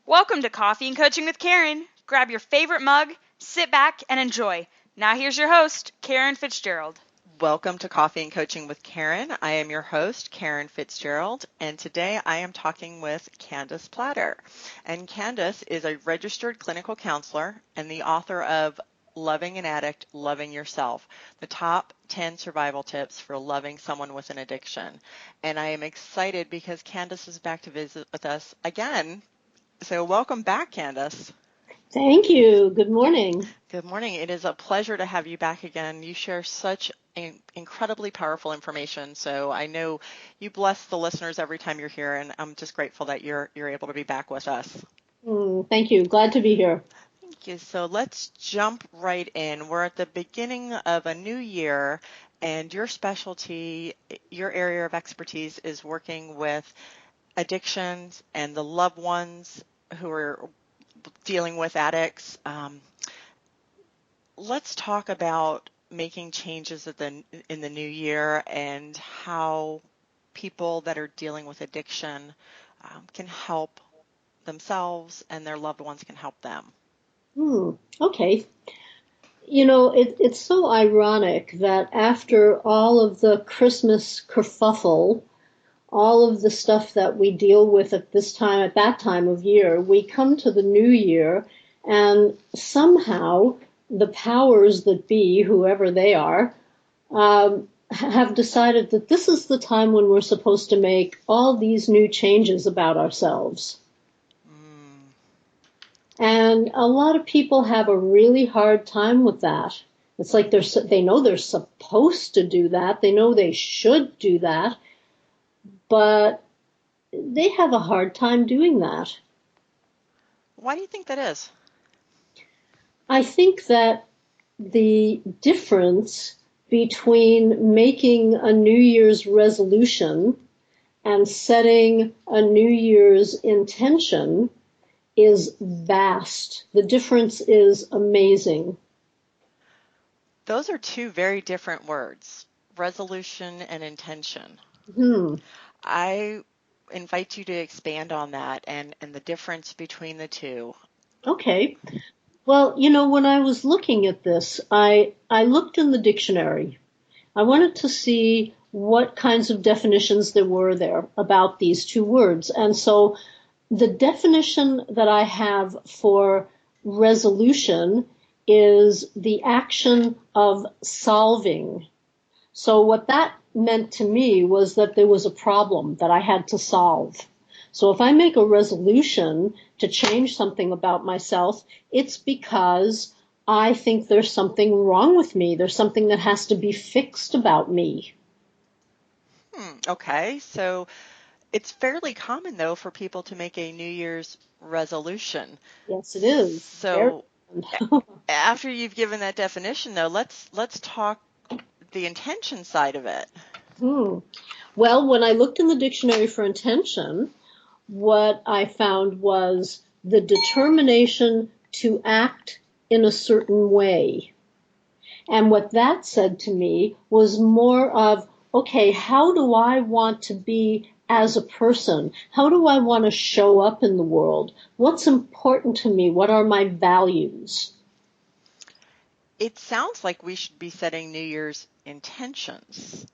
Welcome to Coffee and Coaching with Caryn. Grab your favorite mug, sit back, and enjoy. Now here's your host, Caryn Fitzgerald. Welcome to Coffee and Coaching with Caryn. I am your host, Caryn Fitzgerald, and today I am talking with Candace Plattor. And Candace is a registered clinical counselor and the author of Loving an Addict, Loving Yourself, the top 10 survival tips for loving someone with an addiction. And I am excited because Candace is back to visit with us again. So welcome back, Candace. Thank you. Good morning. Good morning. It is a pleasure to have you back again. You share such incredibly powerful information. So I know you bless the listeners every time you're here, and I'm just grateful that you're able to be back with us. Thank you. Glad to be here. Thank you. So let's jump right in. We're at the beginning of a new year, and your specialty, your area of expertise is working with addictions and the loved ones who are dealing with addicts. Let's talk about making changes in the new year and how people that are dealing with addiction can help themselves and their loved ones can help them. Okay. You know, it's so ironic that after all of the Christmas kerfuffle, all of the stuff that we deal with at that time of year, we come to the new year and somehow the powers that be, whoever they are, have decided that this is the time when we're supposed to make all these new changes about ourselves. And a lot of people have a really hard time with that. It's like they know they're supposed to do that. They know they should do that, but they have a hard time doing that. Why do you think that is? I think that the difference between making a New Year's resolution and setting a New Year's intention is vast. The difference is amazing. Those are two very different words, resolution and intention. I invite you to expand on that and the difference between the two. Okay. Well, you know, when I was looking at this, I looked in the dictionary. I wanted to see what kinds of definitions there were there about these two words. And so the definition that I have for resolution is the action of solving. So what that meant to me was that there was a problem that I had to solve. So if I make a resolution to change something about myself, it's because I think there's something wrong with me. There's something that has to be fixed about me. Okay, so it's fairly common, though, for people to make a New Year's resolution. Yes, it is. So after you've given that definition, though, let's talk the intention side of it. Well, when I looked in the dictionary for intention, what I found was the determination to act in a certain way. And what that said to me was more of, okay, how do I want to be as a person? How do I want to show up in the world? What's important to me? What are my values? It sounds like we should be setting New Year's intentions.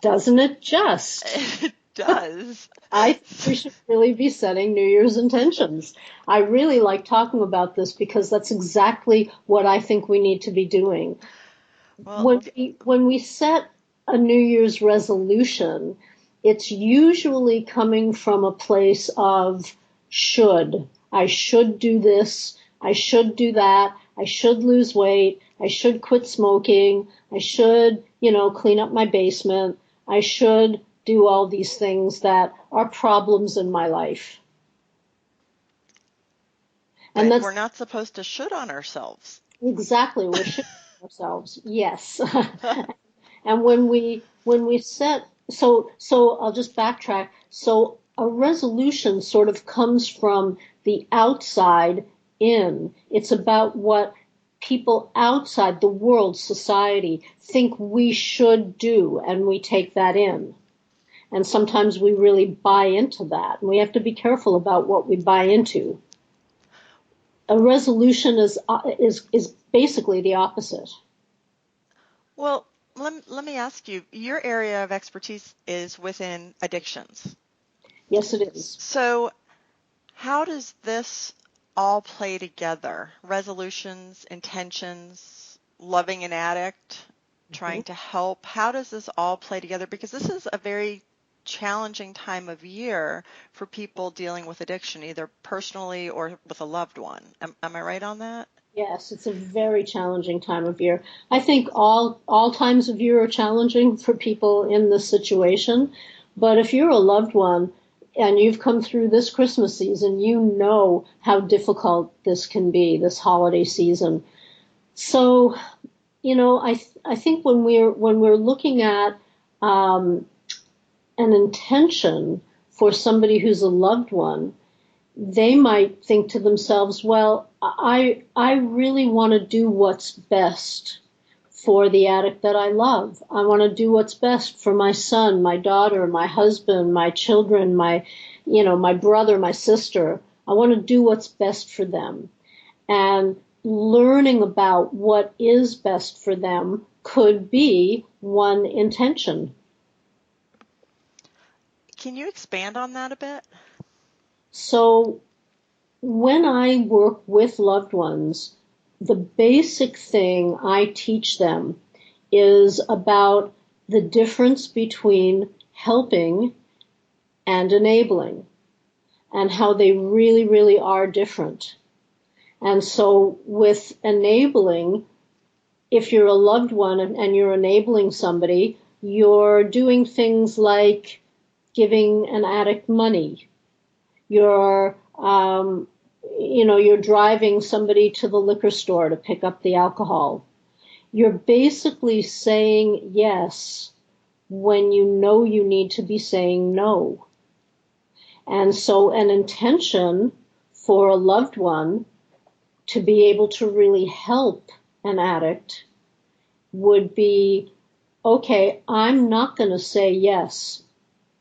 Doesn't it just? It does. I think we should really be setting New Year's intentions. I really like talking about this because that's exactly what I think we need to be doing. Well, when we set a New Year's resolution, it's usually coming from a place of should. I should do this. I should do that. I should lose weight. I should quit smoking. I should, clean up my basement. I should do all these things that are problems in my life. And we're not supposed to should on ourselves. Exactly. We're should on ourselves. Yes. And when we set, so I'll just backtrack. So a resolution sort of comes from the outside in. It's about what people outside the world, society, think we should do, and we take that in. And sometimes we really buy into that, and we have to be careful about what we buy into. A resolution is basically the opposite. Well, let me ask you, your area of expertise is within addictions. Yes, it is. So how does this all play together? Resolutions, intentions, loving an addict, Mhm. trying to help. How does this all play together? Because this is a very challenging time of year for people dealing with addiction, either personally or with a loved one. Am I right on that? Yes, it's a very challenging time of year. I think all times of year are challenging for people in this situation. But if you're a loved one and you've come through this Christmas season, you know how difficult this can be, this holiday season. So, I think when we're looking at an intention for somebody who's a loved one, they might think to themselves, well, I really want to do what's best for the addict that I love. I want to do what's best for my son, my daughter, my husband, my children, my brother, my sister. I want to do what's best for them. And learning about what is best for them could be one intention. Can you expand on that a bit? So when I work with loved ones, the basic thing I teach them is about the difference between helping and enabling and how they really, really are different. And so with enabling, if you're a loved one and you're enabling somebody, you're doing things like giving an addict money. You're driving somebody to the liquor store to pick up the alcohol. You're basically saying yes when you know you need to be saying no. And so an intention for a loved one to be able to really help an addict would be, okay, I'm not going to say yes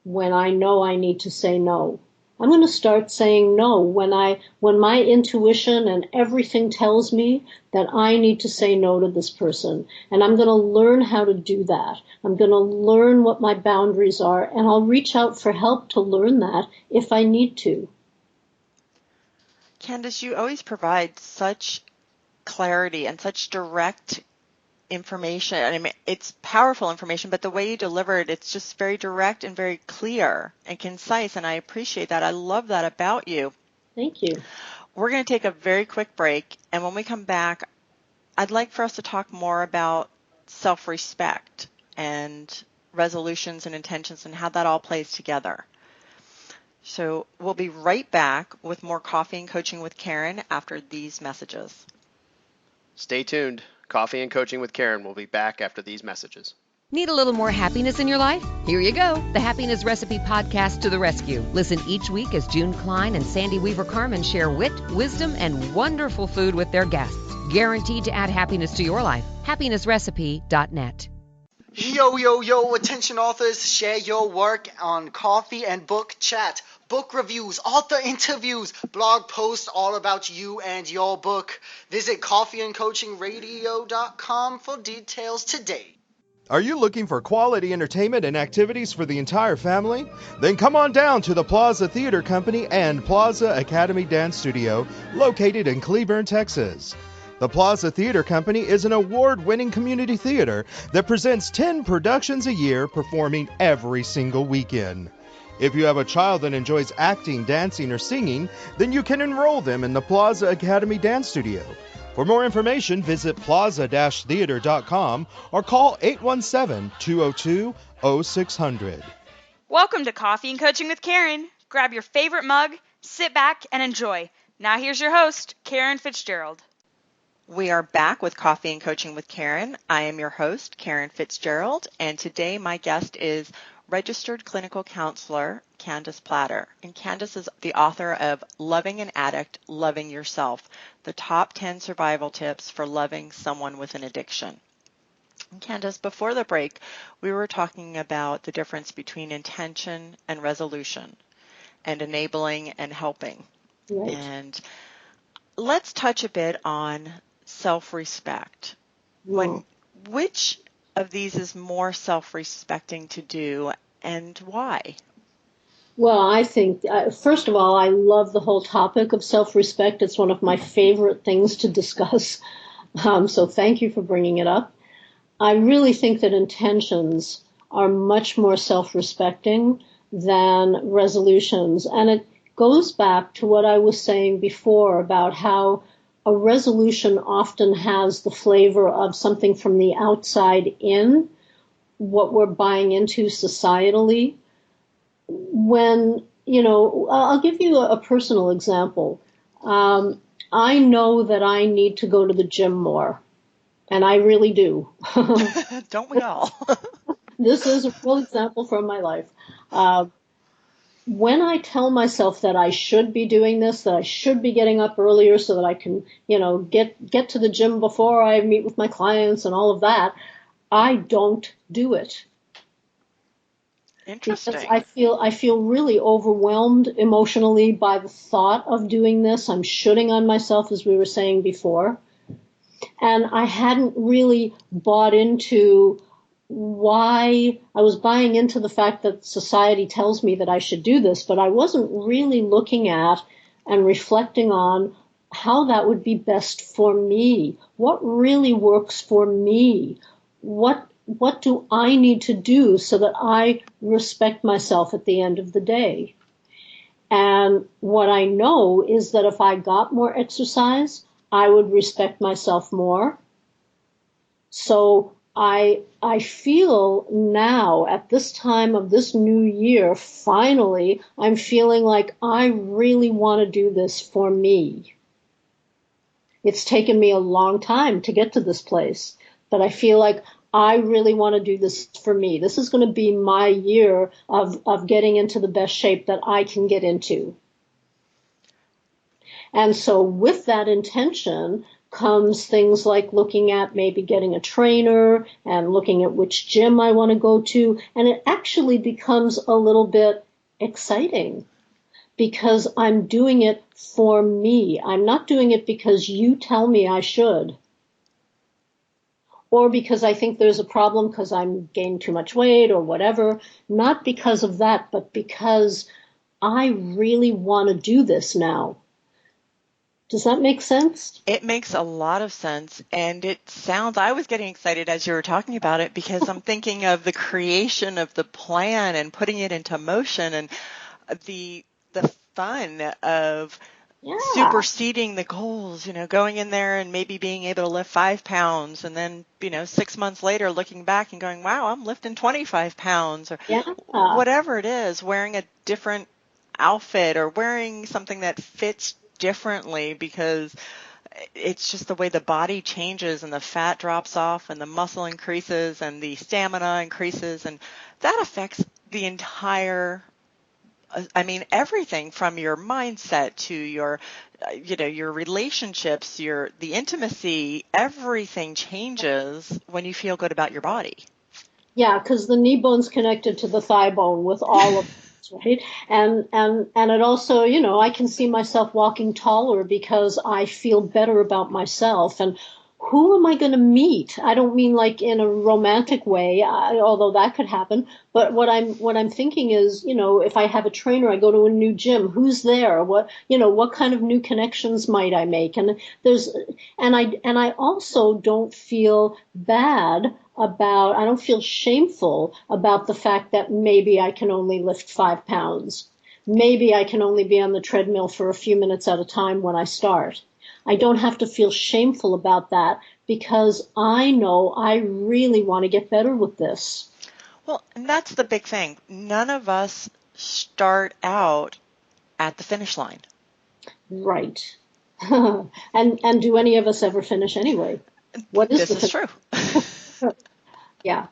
when I know I need to say no. I'm going to start saying no when my intuition and everything tells me that I need to say no to this person. And I'm going to learn how to do that. I'm going to learn what my boundaries are, and I'll reach out for help to learn that if I need to. Candace, you always provide such clarity and such direct information. I mean, it's powerful information, but the way you deliver it, it's just very direct and very clear and concise, and I appreciate that. I love that about you. Thank you. We're going to take a very quick break, and when we come back, I'd like for us to talk more about self-respect and resolutions and intentions and how that all plays together. So we'll be right back with more Coffee and Coaching with Caryn after these messages. Stay tuned. Coffee and Coaching with Caryn will be back after these messages. Need a little more happiness in your life? Here you go. The Happiness Recipe Podcast to the rescue. Listen each week as June Klein and Sandy Weaver Carmen share wit, wisdom, and wonderful food with their guests. Guaranteed to add happiness to your life. happinessrecipe.net. Yo, attention authors, share your work on Coffee and Book Chat. Book reviews, author interviews, blog posts all about you and your book. Visit coffeeandcoachingradio.com for details today. Are you looking for quality entertainment and activities for the entire family? Then come on down to the Plaza Theater Company and Plaza Academy Dance Studio, located in Cleburne, Texas. The Plaza Theater Company is an award-winning community theater that presents 10 productions a year, performing every single weekend. If you have a child that enjoys acting, dancing, or singing, then you can enroll them in the Plaza Academy Dance Studio. For more information, visit plaza-theater.com or call 817-202-0600. Welcome to Coffee and Coaching with Caryn. Grab your favorite mug, sit back, and enjoy. Now here's your host, Caryn Fitzgerald. We are back with Coffee and Coaching with Caryn. I am your host, Caryn Fitzgerald, and today my guest is registered clinical counselor Candace Plattor. And Candace is the author of Loving an Addict, Loving Yourself, the top 10 survival tips for loving someone with an addiction. And Candace, before the break, we were talking about the difference between intention and resolution and enabling and helping. Right. And let's touch a bit on self-respect. Which of these is more self-respecting to do, and why? Well, I think, first of all, I love the whole topic of self-respect. It's one of my favorite things to discuss. So thank you for bringing it up. I really think that intentions are much more self-respecting than resolutions. And it goes back to what I was saying before about how a resolution often has the flavor of something from the outside in, what we're buying into societally. When, I'll give you a personal example. I know that I need to go to the gym more, and I really do. Don't we all? This is a real example from my life. When I tell myself that I should be doing this, that I should be getting up earlier so that I can, get to the gym before I meet with my clients and all of that, I don't do it. Interesting. Because I feel really overwhelmed emotionally by the thought of doing this. I'm shooting on myself, as we were saying before. And I hadn't really bought into why. I was buying into the fact that society tells me that I should do this, but I wasn't really looking at and reflecting on how that would be best for me. What really works for me? What do I need to do so that I respect myself at the end of the day? And what I know is that if I got more exercise, I would respect myself more. So I feel now at this time of this new year, finally, I'm feeling like I really want to do this for me. It's taken me a long time to get to this place, but I feel like I really want to do this for me. This is going to be my year of getting into the best shape that I can get into. And so with that intention comes things like looking at maybe getting a trainer and looking at which gym I want to go to. And it actually becomes a little bit exciting because I'm doing it for me. I'm not doing it because you tell me I should, or because I think there's a problem because I'm gaining too much weight or whatever. Not because of that, but because I really want to do this now. Does that make sense? It makes a lot of sense, and I was getting excited as you were talking about it because I'm thinking of the creation of the plan and putting it into motion and the fun of superseding the goals, going in there and maybe being able to lift 5 pounds and then, 6 months later looking back and going, wow, I'm lifting 25 pounds or whatever it is, wearing a different outfit or wearing something that fits differently because it's just the way the body changes and the fat drops off and the muscle increases and the stamina increases, and that affects the entire, everything from your mindset to your your relationships, the intimacy, everything changes when you feel good about your body. Yeah, because the knee bone's connected to the thigh bone with all of right? And it also, I can see myself walking taller because I feel better about myself. And who am I going to meet? I don't mean like in a romantic way, although that could happen. But what I'm thinking is, if I have a trainer, I go to a new gym, who's there? What kind of new connections might I make? And I also don't feel bad about, I don't feel shameful about the fact that maybe I can only lift 5 pounds. Maybe I can only be on the treadmill for a few minutes at a time when I start. I don't have to feel shameful about that because I know I really want to get better with this. Well, and that's the big thing. None of us start out at the finish line. Right. and do any of us ever finish anyway? What is this is true. Yeah.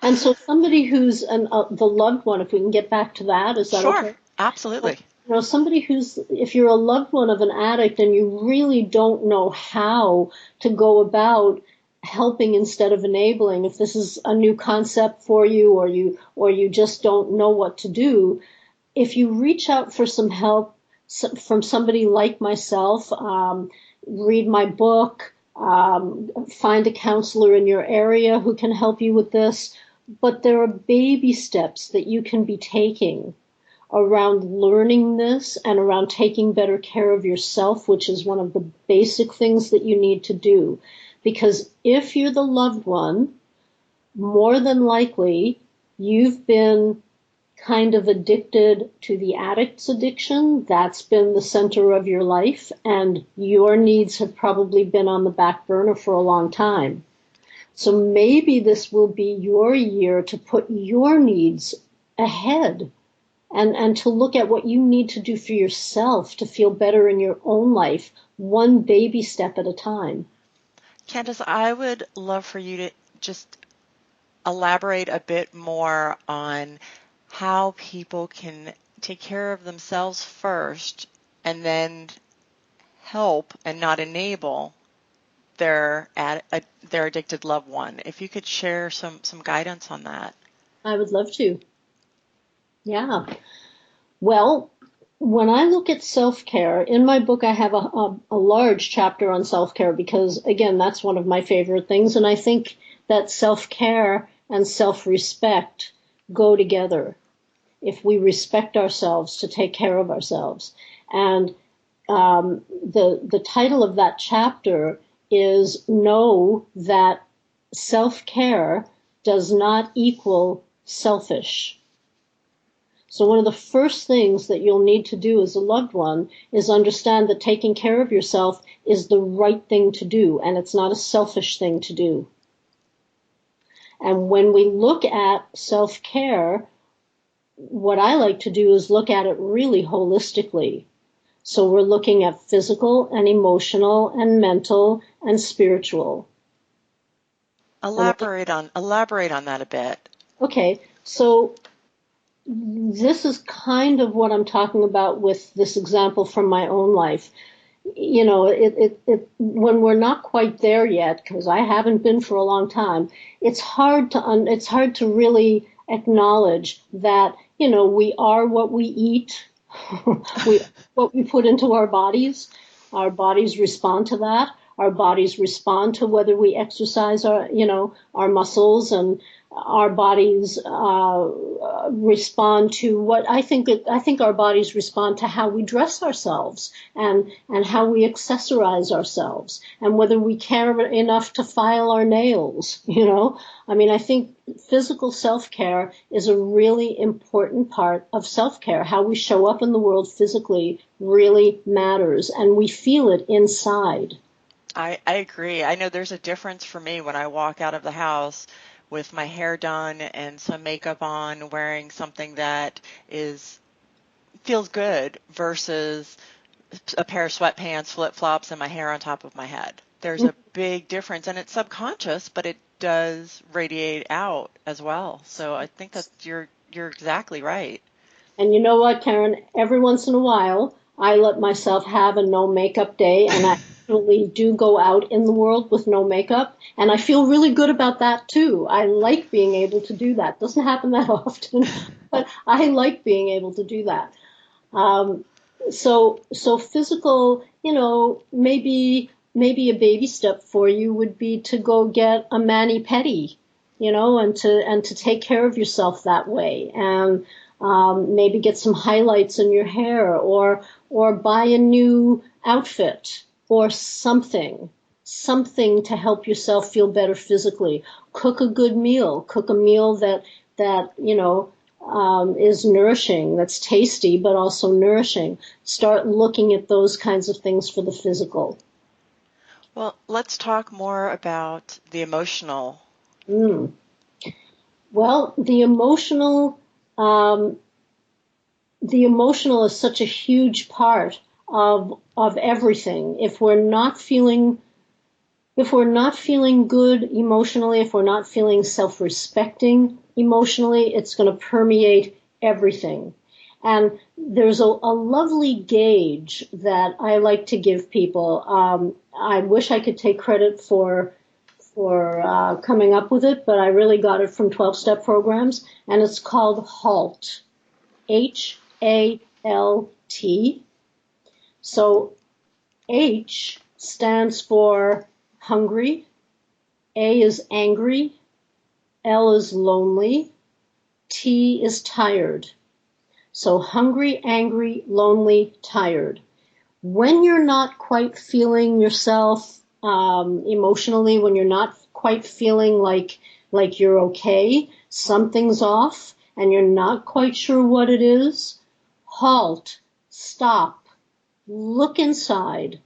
And so somebody who's the loved one, if we can get back to that, is that sure, okay? Absolutely. Somebody if you're a loved one of an addict and you really don't know how to go about helping instead of enabling, if this is a new concept for you or you just don't know what to do, if you reach out for some help, from somebody like myself, read my book, find a counselor in your area who can help you with this. But there are baby steps that you can be taking around learning this and around taking better care of yourself, which is one of the basic things that you need to do. Because if you're the loved one, more than likely you've been kind of addicted to the addict's addiction. That's been the center of your life, and your needs have probably been on the back burner for a long time. So maybe this will be your year to put your needs ahead and to look at what you need to do for yourself to feel better in your own life, one baby step at a time. Candace, I would love for you to just elaborate a bit more on how people can take care of themselves first and then help and not enable their addicted loved one. If you could share some guidance on that. I would love to. Yeah. Well, when I look at self-care, in my book I have a large chapter on self-care because, again, that's one of my favorite things. And I think that self-care and self-respect go together if we respect ourselves to take care of ourselves. And the title of that chapter is Know That Self-Care Does Not Equal Selfish. So one of the first things that you'll need to do as a loved one is understand that taking care of yourself is the right thing to do, and it's not a selfish thing to do. And when we look at self-care, what I like to do is look at it really holistically. So we're looking at physical and emotional and mental and spiritual. Elaborate on that a bit. Okay, so this is kind of what I'm talking about with this example from my own life. You know, when we're not quite there yet, because I haven't been for a long time, it's hard to really acknowledge that, you know, we are what we eat, what we put into our bodies. Our bodies respond to that. Our bodies respond to whether we exercise our muscles, and our bodies respond to what I think our bodies respond to how we dress ourselves and how we accessorize ourselves and whether we care enough to file our nails, you know. I mean, I think physical self-care is a really important part of self-care. How we show up in the world physically really matters, and we feel it inside. I agree. I know there's a difference for me when I walk out of the house with my hair done and some makeup on, wearing something that feels good versus a pair of sweatpants, flip-flops, and my hair on top of my head. There's a big difference, and it's subconscious, but it does radiate out as well. So I think that you're exactly right. And you know what, Caryn? Every once in a while, I let myself have a no makeup day, and I actually do go out in the world with no makeup, and I feel really good about that too. I like being able to do that. Doesn't happen that often, but I like being able to do that. So physical, you know, maybe a baby step for you would be to go get a mani-pedi, you know, and to take care of yourself that way, and maybe get some highlights in your hair, or buy a new outfit or something to help yourself feel better physically. Cook a good meal. Cook a meal that you know is nourishing, that's tasty but also nourishing. Start looking at those kinds of things for the physical. Well, let's talk more about the emotional. Well, the emotional is such a huge part of everything. If we're not feeling good emotionally, if we're not feeling self-respecting emotionally, it's going to permeate everything. And there's a lovely gauge that I like to give people. I wish I could take credit for coming up with it, but I really got it from 12-step programs, and it's called HALT. HALT. So H stands for hungry, A is angry, L is lonely, T is tired. So hungry, angry, lonely, tired. When you're not quite feeling yourself emotionally, when you're not quite feeling like you're okay, something's off, and you're not quite sure what it is, halt, stop, look inside.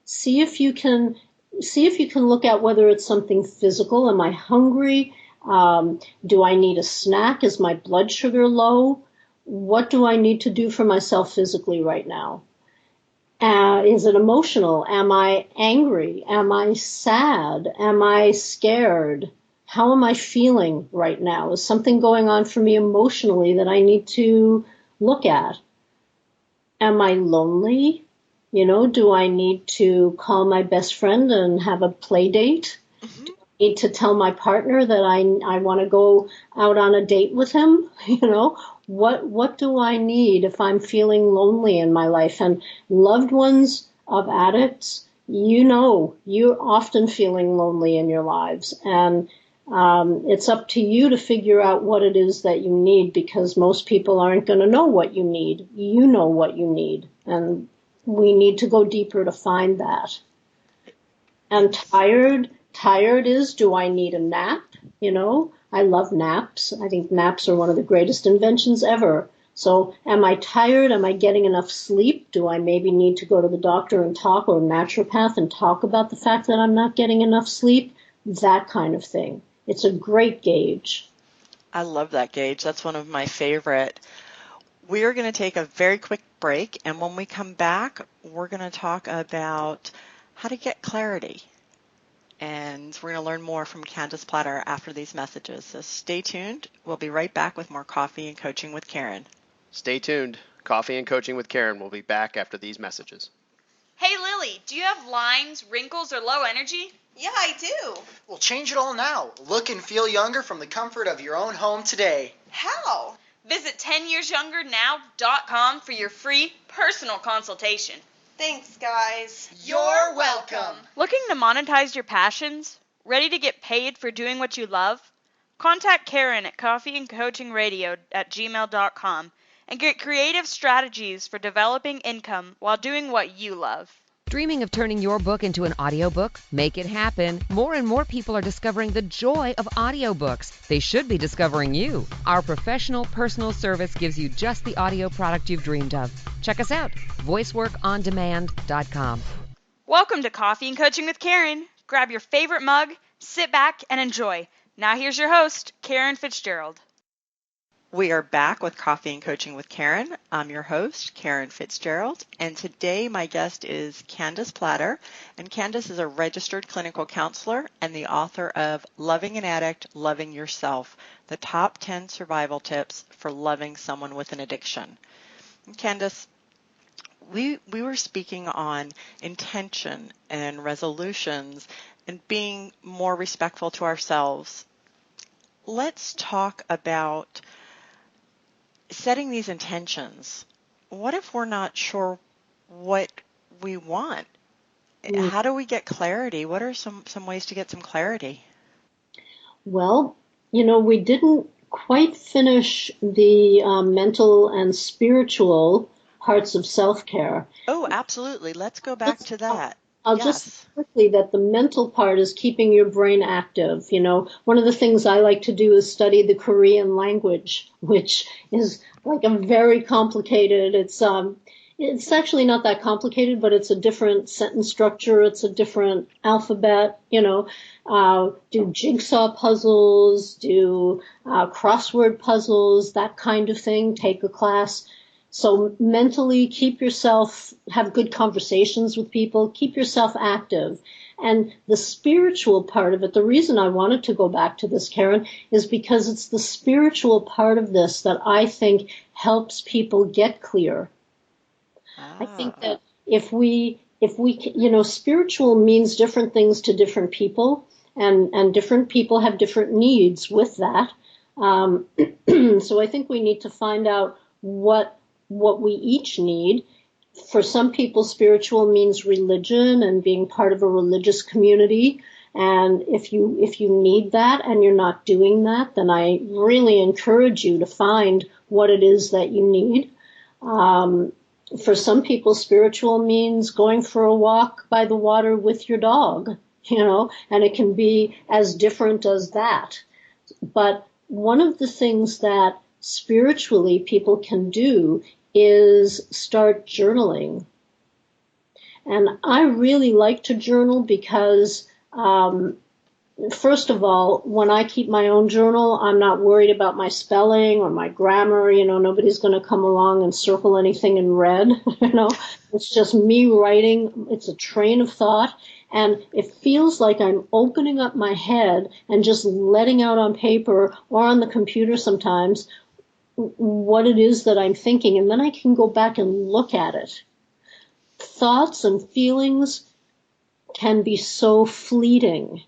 See if you can look at whether it's something physical. Am I hungry? Do I need a snack? Is my blood sugar low? What do I need to do for myself physically right now? Is it emotional? Am I angry? Am I sad? Am I scared? How am I feeling right now? Is something going on for me emotionally that I need to look at? Am I lonely? Do I need to call my best friend and have a play date? Mm-hmm. Do I need to tell my partner that I want to go out on a date with him? What do I need if I'm feeling lonely in my life? And loved ones of addicts, you're often feeling lonely in your lives. And it's up to you to figure out what it is that you need, because most people aren't going to know what you need. You know what you need. And we need to go deeper to find that. And tired is, do I need a nap? I love naps. I think naps are one of the greatest inventions ever. So am I tired? Am I getting enough sleep? Do I maybe need to go to the doctor and talk, or a naturopath and talk about the fact that I'm not getting enough sleep? That kind of thing. It's a great gauge. I love that gauge. That's one of my favorite. We are going to take a very quick break, and when we come back, we're going to talk about how to get clarity. And we're going to learn more from Candace Plattor after these messages. So stay tuned. We'll be right back with more Coffee and Coaching with Caryn. Stay tuned. Coffee and Coaching with Caryn will be back after these messages. Hey Lily, do you have lines, wrinkles, or low energy? Yeah, I do. Well, change it all now. Look and feel younger from the comfort of your own home today. How? Visit 10yearsyounger.now.com for your free personal consultation. Thanks, guys. You're welcome. Looking to monetize your passions? Ready to get paid for doing what you love? Contact Caryn at coffeeandcoachingradio@gmail.com and get creative strategies for developing income while doing what you love. Dreaming of turning your book into an audiobook? Make it happen. More and more people are discovering the joy of audiobooks. They should be discovering you. Our professional personal service gives you just the audio product you've dreamed of. Check us out, voiceworkondemand.com. Welcome to Coffee and Coaching with Caryn. Grab your favorite mug, sit back, and enjoy. Now here's your host, Caryn Fitzgerald. We are back with Coffee and Coaching with Caryn. I'm your host, Caryn Fitzgerald, and today my guest is Candace Plattor, and Candace is a registered clinical counselor and the author of Loving an Addict, Loving Yourself, the top 10 survival tips for loving someone with an addiction. And Candace, we were speaking on intention and resolutions and being more respectful to ourselves. Let's talk about setting these intentions. What if we're not sure what we want? How do we get clarity? What are some ways to get some clarity? Well, we didn't quite finish the mental and spiritual parts of self-care. Oh, absolutely. Let's go back to that. I'll just quickly that the mental part is keeping your brain active. One of the things I like to do is study the Korean language, which is like a very complicated. It's actually not that complicated, but it's a different sentence structure. It's a different alphabet. Do jigsaw puzzles, do crossword puzzles, that kind of thing. Take a class. So mentally have good conversations with people, keep yourself active. And the spiritual part of it, the reason I wanted to go back to this, Caryn, is because it's the spiritual part of this that I think helps people get clear. I think that if we, spiritual means different things to different people, and different people have different needs with that. So I think we need to find out what we each need. For some people, spiritual means religion and being part of a religious community. And if you need that and you're not doing that, then I really encourage you to find what it is that you need. For some people, spiritual means going for a walk by the water with your dog, and it can be as different as that. But one of the things that spiritually people can do is start journaling. And I really like to journal because, first of all, when I keep my own journal, I'm not worried about my spelling or my grammar. Nobody's going to come along and circle anything in red. It's just me writing. It's a train of thought. And it feels like I'm opening up my head and just letting out on paper or on the computer sometimes what it is that I'm thinking. And then I can go back and look at it. Thoughts and feelings can be so fleeting.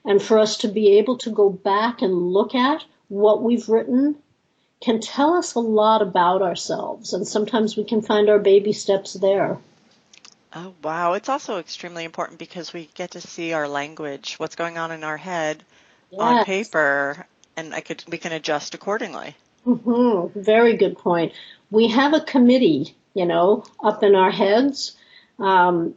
And for us to be able to go back and look at what we've written can tell us a lot about ourselves. And sometimes we can find our baby steps there. Oh, wow. It's also extremely important because we get to see our language, what's going on in our head on paper, and we can adjust accordingly. Mm-hmm. Very good point. We have a committee, up in our heads. I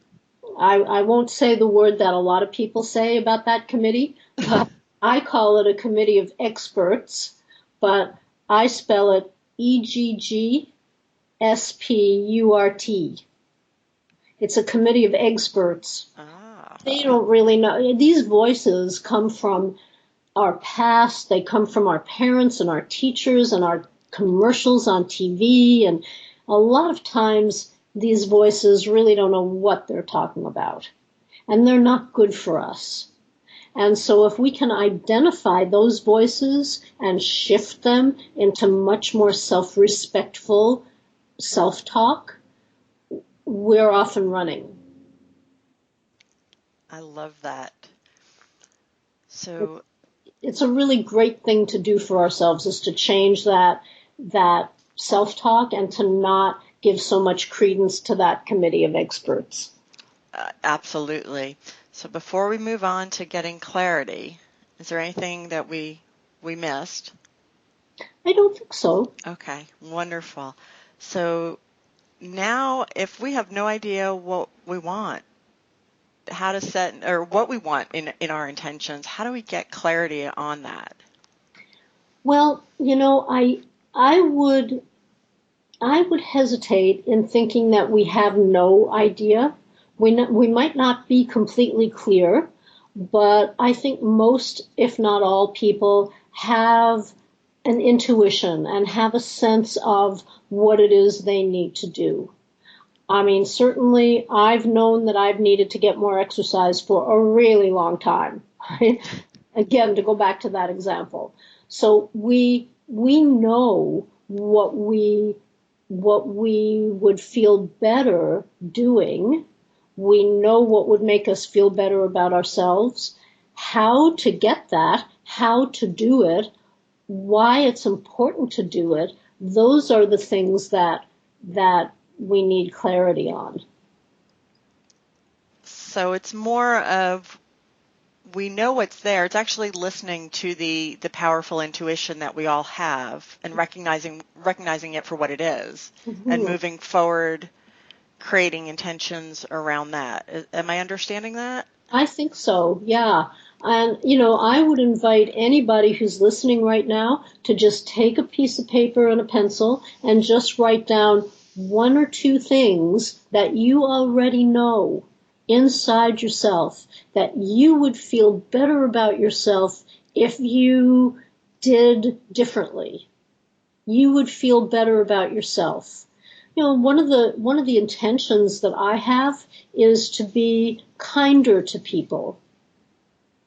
won't say the word that a lot of people say about that committee, but I call it a committee of experts, but I spell it EGGSPURT. It's a committee of experts. They don't really know. These voices come from our past. They come from our parents and our teachers and our commercials on TV. And a lot of times these voices really don't know what they're talking about. And they're not good for us. And so if we can identify those voices and shift them into much more self-respectful self-talk, we're off and running. I love that. So it's a really great thing to do for ourselves, is to change that self-talk and to not give so much credence to that committee of experts. Absolutely. So before we move on to getting clarity, is there anything that we missed? I don't think so. Okay, wonderful. So now if we have no idea what we want, how to set, or what we want in our intentions, how do we get clarity on that? Well, I would hesitate in thinking that we have no idea. We might not be completely clear, but I think most, if not all, people have an intuition and have a sense of what it is they need to do. I mean, certainly I've known that I've needed to get more exercise for a really long time. Again, to go back to that example. So we know what we would feel better doing. We know what would make us feel better about ourselves, how to get that, how to do it, why it's important to do it. Those are the things that we need clarity on. So it's more of, we know what's there. It's actually listening to the powerful intuition that we all have and recognizing it for what it is, and moving forward, creating intentions around that. Am I understanding that? I think so, yeah. And, I would invite anybody who's listening right now to just take a piece of paper and a pencil and just write down one or two things that you already know inside yourself, that you would feel better about yourself if you did differently. You would feel better about yourself. One of the intentions that I have is to be kinder to people.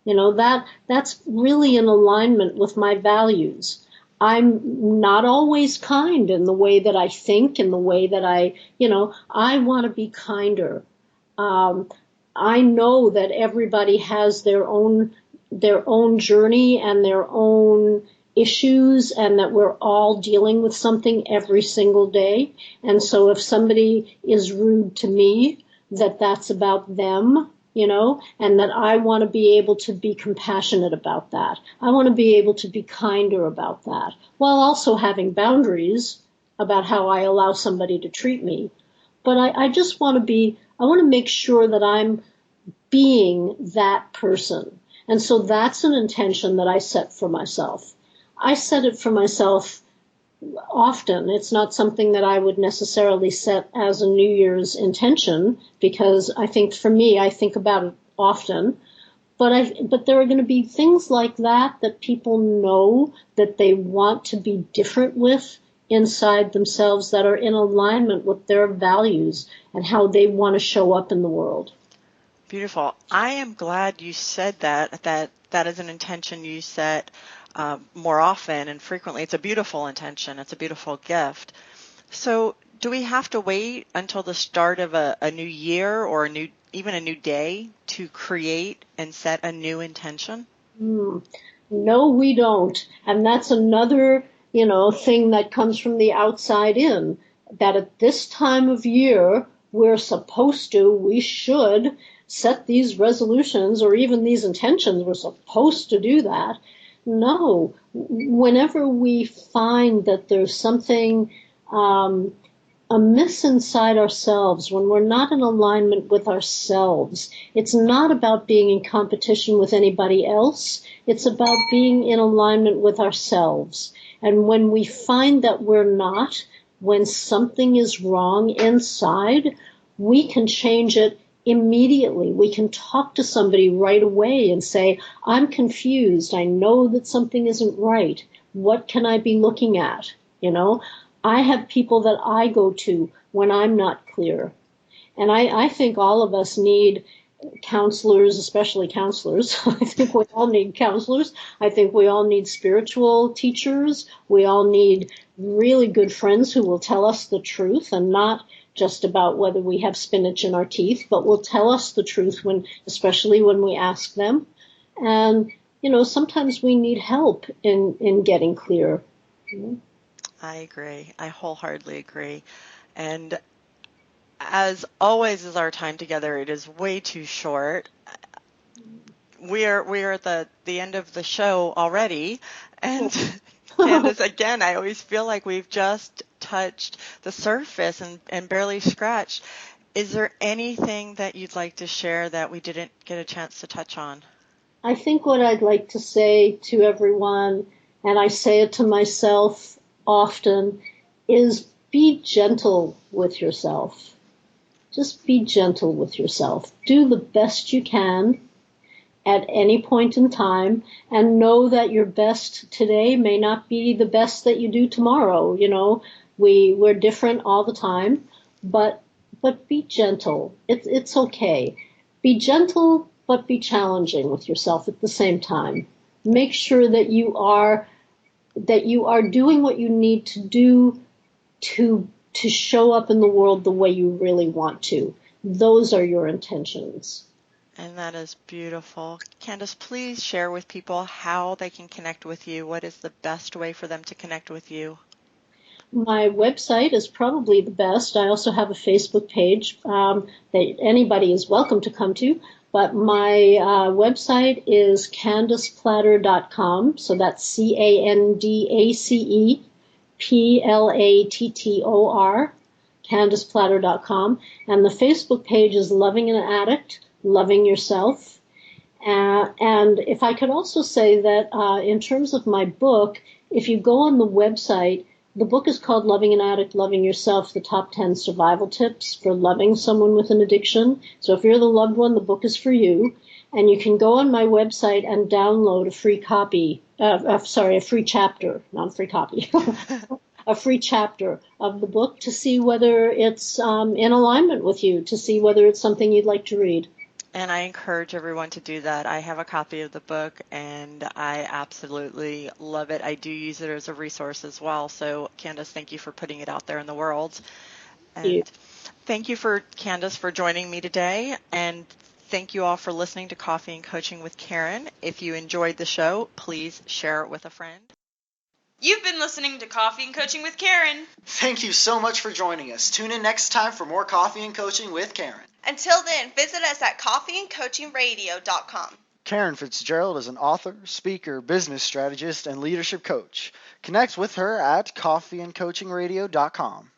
That's really in alignment with my values. I'm not always kind in the way that I think, in the way that I want to be kinder. I know that everybody has their own journey and their own issues and that we're all dealing with something every single day. And so if somebody is rude to me, that's about them, and that I want to be able to be compassionate about that. I want to be able to be kinder about that, while also having boundaries about how I allow somebody to treat me. But I just want to make sure that I'm being that person. And so that's an intention that I set for myself. I set it for myself often. It's not something that I would necessarily set as a New Year's intention, because I think for me, I think about it often. But there are going to be things like that people know that they want to be different with inside themselves, that are in alignment with their values and how they want to show up in the world. Beautiful. I am glad you said that is an intention you set more often and frequently. It's a beautiful intention. It's a beautiful gift. So do we have to wait until the start of a new year or even a new day to create and set a new intention? No, we don't. And that's another, thing that comes from the outside in, that at this time of year, we should set these resolutions or even these intentions. We're supposed to do that. No, whenever we find that there's something amiss inside ourselves, when we're not in alignment with ourselves, it's not about being in competition with anybody else. It's about being in alignment with ourselves. And when we find that we're not, when something is wrong inside, we can change it immediately. We can talk to somebody right away and say, I'm confused. I know that something isn't right. What can I be looking at? I have people that I go to when I'm not clear. And I think all of us need counselors, especially counselors. I think we all need counselors. I think we all need spiritual teachers. We all need really good friends who will tell us the truth, and not just about whether we have spinach in our teeth, but will tell us the truth especially when we ask them. And, sometimes we need help in getting clear. I agree. I wholeheartedly agree. And as always is our time together, it is way too short. We are at the end of the show already. And Candace, again, I always feel like we've just touched the surface and barely scratched. Is there anything that you'd like to share that we didn't get a chance to touch on? I think what I'd like to say to everyone, and I say it to myself often, is be gentle with yourself. Just be gentle with yourself. Do the best you can at any point in time, and know that your best today may not be the best that you do tomorrow. We're different all the time, but be gentle. It's okay. Be gentle, but be challenging with yourself at the same time. Make sure that you are doing what you need to do to show up in the world the way you really want to. Those are your intentions. And that is beautiful. Candace, please share with people how they can connect with you. What is the best way for them to connect with you? My website is probably the best. I also have a Facebook page that anybody is welcome to come to. But my website is CandacePlattor.com. So that's CandacePlattor, CandacePlattor.com. And the Facebook page is Loving an Addict, Loving Yourself. And if I could also say that in terms of my book, if you go on the website, the book is called Loving an Addict, Loving Yourself, the Top 10 Survival Tips for Loving Someone with an Addiction. So if you're the loved one, the book is for you. And you can go on my website and download a free copy, a free chapter, not a free copy, a free chapter of the book to see whether it's in alignment with you, to see whether it's something you'd like to read. And I encourage everyone to do that. I have a copy of the book, and I absolutely love it. I do use it as a resource as well. So, Candace, thank you for putting it out there in the world. And thank you for Candace for joining me today. And thank you all for listening to Coffee and Coaching with Caryn. If you enjoyed the show, please share it with a friend. You've been listening to Coffee and Coaching with Caryn. Thank you so much for joining us. Tune in next time for more Coffee and Coaching with Caryn. Until then, visit us at coffeeandcoachingradio.com. Caryn Fitzgerald is an author, speaker, business strategist, and leadership coach. Connect with her at coffeeandcoachingradio.com.